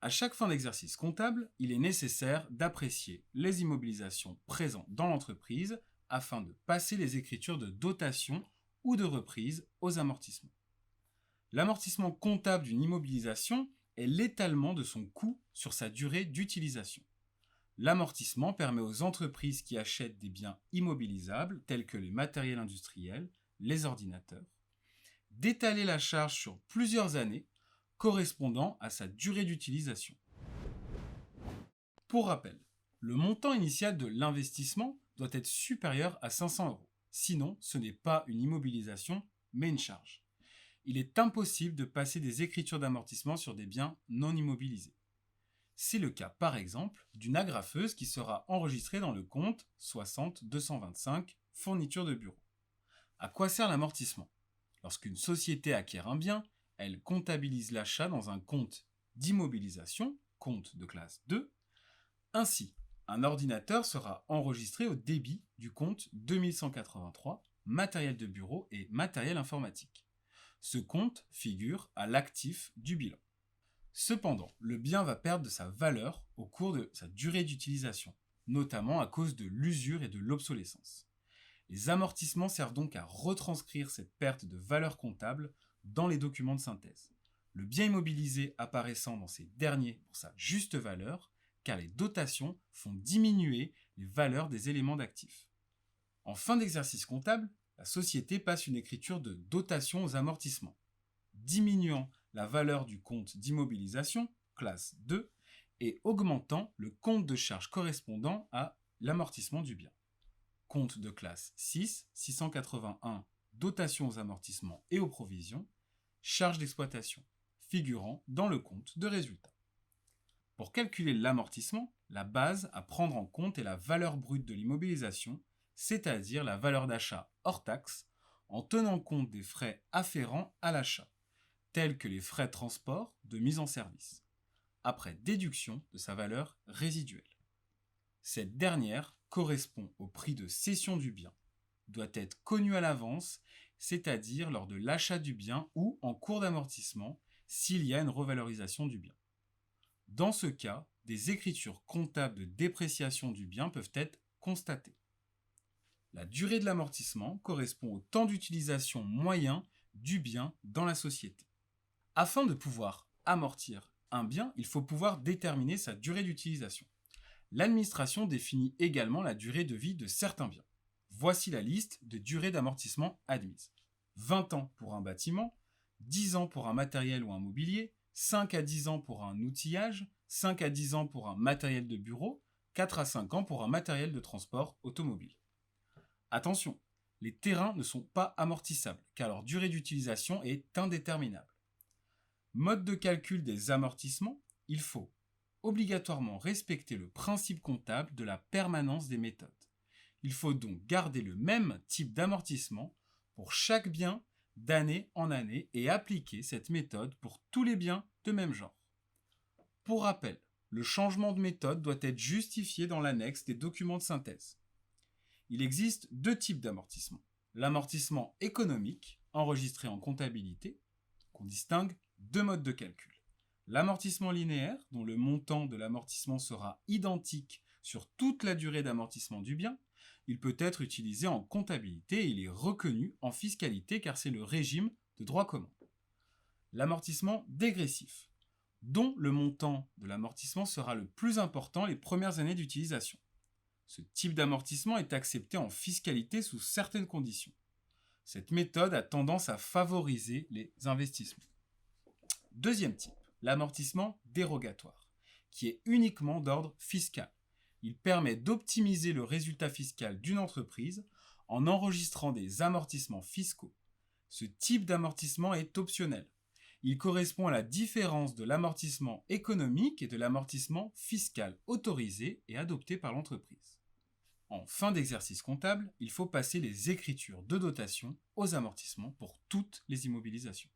À chaque fin d'exercice comptable, il est nécessaire d'apprécier les immobilisations présentes dans l'entreprise afin de passer les écritures de dotation ou de reprise aux amortissements. L'amortissement comptable d'une immobilisation est l'étalement de son coût sur sa durée d'utilisation. L'amortissement permet aux entreprises qui achètent des biens immobilisables, tels que les matériels industriels, les ordinateurs, d'étaler la charge sur plusieurs années, correspondant à sa durée d'utilisation. Pour rappel, le montant initial de l'investissement doit être supérieur à 500 euros. Sinon, ce n'est pas une immobilisation, mais une charge. Il est impossible de passer des écritures d'amortissement sur des biens non immobilisés. C'est le cas, par exemple, d'une agrafeuse qui sera enregistrée dans le compte 60-225 fourniture de bureau. À quoi sert l'amortissement ? Lorsqu'une société acquiert un bien, elle comptabilise l'achat dans un compte d'immobilisation, compte de classe 2. Ainsi, un ordinateur sera enregistré au débit du compte 2183, matériel de bureau et matériel informatique. Ce compte figure à l'actif du bilan. Cependant, le bien va perdre de sa valeur au cours de sa durée d'utilisation, notamment à cause de l'usure et de l'obsolescence. Les amortissements servent donc à retranscrire cette perte de valeur comptable dans les documents de synthèse. Le bien immobilisé apparaissant dans ces derniers pour sa juste valeur, car les dotations font diminuer les valeurs des éléments d'actifs. En fin d'exercice comptable, la société passe une écriture de dotation aux amortissements, diminuant la valeur du compte d'immobilisation, classe 2, et augmentant le compte de charge correspondant à l'amortissement du bien. Compte de classe 6, 681, dotation aux amortissements et aux provisions, charge d'exploitation, figurant dans le compte de résultat. Pour calculer l'amortissement, la base à prendre en compte est la valeur brute de l'immobilisation, c'est-à-dire la valeur d'achat hors taxe, en tenant compte des frais afférents à l'achat, tels que les frais de transport, de mise en service, après déduction de sa valeur résiduelle. Cette dernière correspond au prix de cession du bien, doit être connue à l'avance, c'est-à-dire lors de l'achat du bien ou en cours d'amortissement s'il y a une revalorisation du bien. Dans ce cas, des écritures comptables de dépréciation du bien peuvent être constatées. La durée de l'amortissement correspond au temps d'utilisation moyen du bien dans la société. Afin de pouvoir amortir un bien, il faut pouvoir déterminer sa durée d'utilisation. L'administration définit également la durée de vie de certains biens. Voici la liste de durées d'amortissement admises. 20 ans pour un bâtiment, 10 ans pour un matériel ou un mobilier, 5 à 10 ans pour un outillage, 5 à 10 ans pour un matériel de bureau, 4 à 5 ans pour un matériel de transport automobile. Attention, les terrains ne sont pas amortissables car leur durée d'utilisation est indéterminable. Mode de calcul des amortissements, il faut obligatoirement respecter le principe comptable de la permanence des méthodes. Il faut donc garder le même type d'amortissement pour chaque bien d'année en année et appliquer cette méthode pour tous les biens de même genre. Pour rappel, le changement de méthode doit être justifié dans l'annexe des documents de synthèse. Il existe deux types d'amortissement. L'amortissement économique, enregistré en comptabilité, qu'on distingue deux modes de calcul. L'amortissement linéaire, dont le montant de l'amortissement sera identique sur toute la durée d'amortissement du bien, il peut être utilisé en comptabilité et il est reconnu en fiscalité car c'est le régime de droit commun. L'amortissement dégressif, dont le montant de l'amortissement sera le plus important les premières années d'utilisation. Ce type d'amortissement est accepté en fiscalité sous certaines conditions. Cette méthode a tendance à favoriser les investissements. Deuxième type, l'amortissement dérogatoire, qui est uniquement d'ordre fiscal. Il permet d'optimiser le résultat fiscal d'une entreprise en enregistrant des amortissements fiscaux. Ce type d'amortissement est optionnel. Il correspond à la différence de l'amortissement économique et de l'amortissement fiscal autorisé et adopté par l'entreprise. En fin d'exercice comptable, il faut passer les écritures de dotation aux amortissements pour toutes les immobilisations.